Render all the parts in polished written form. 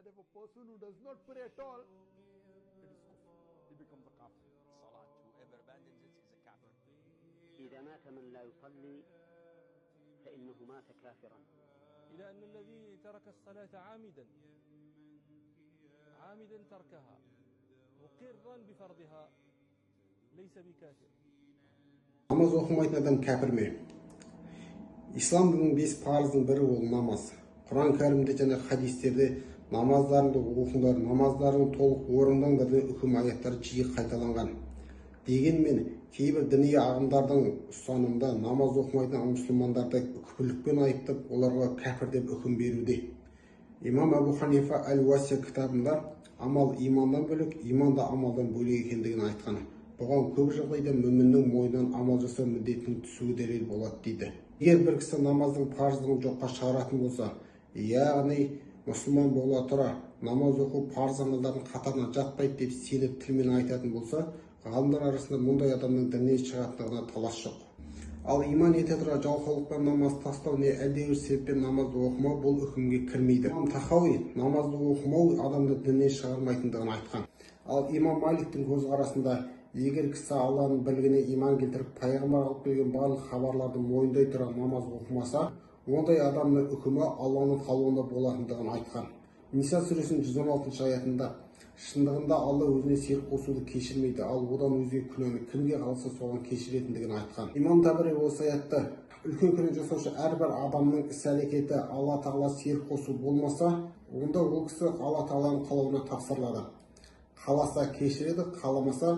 that if a person who does not pray at all, it is kufr. He becomes a kafir. Salat, whoever abandons it is a kafir. إذا مات من لا يصلي فإنه مات كافرا. إلى أن الذي ترك الصلاة عامدا تركها مقرا بفرضها ليس بكافر. Namaz okumayın adam kafir mi? İslam'ın 5 farzının biri ol namaz. Kur'an-ı Kerim'de және hadisтерде намаздарыңды оқыңдар, намаздарың толық орындаңдар деген үкім аяттары жиі қайталанған. Дегенмен кейбір діни ағымдардың ұстанымында намаз оқымайтын мұсылмандарды күпірлікпен айыптап, оларға кәпір деп үкім беруде. Имам Абу Ханифа Әл-Уасия кітабында амал имандан бөлек, иман да амалдан бөлек екендігін айтқан. Бұған көп жағдайда мүміннің мойнынан амал жасау міндетінің түсуі дәлел болады дейді. Егер бір кісі намаздың парыздығын жоққа шығаратын болса, яғни мұсылман бола тұра намаз оқу парыз амалдардың қатарына жатпайды деп сеніп тілмен айтатын болса, ғалымдар арасында мұндай адамның діннен шығатындығына талас жоқ. Ал иман ете тұра жалқаулықпен намаз тастау не әлдебір себеппен намазды оқымау бұл үкімге кірмейді. Имам Тахауи намазды оқымау адамды діннен шығармайтындығын айтқан. Ал имам Маликтің көзқарасында егер кісі Алланың білгіне иман келтіріп, пайғамбар алып келген барлық хабарларды мойындай тұра намаз оқымаса, ондай адамның үкімі Алланың қалауында болатындығын айтқан. Ниса сүресінің 116 аятында шындығында Алла өзіне серік қосуды кешірмейді, ал одан өзге күнәні кімге қалса соған кешіретіндігін айтқан. Имам Табари осы аятта үлкен күнә жасаушы әрбір адамның іс-әрекеті Алла Тағала серік қосу болмаса, онда ол кісі Алла Тағаланың қалауына тапсырылады. Қаласа кешіреді, қаламаса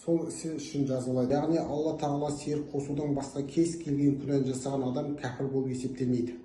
сол ісі үшін жазалайды. Яғни Алла Тағала серік қосудан басқа кез келген күнәні жасаған адам кәпір болып есептелмейді.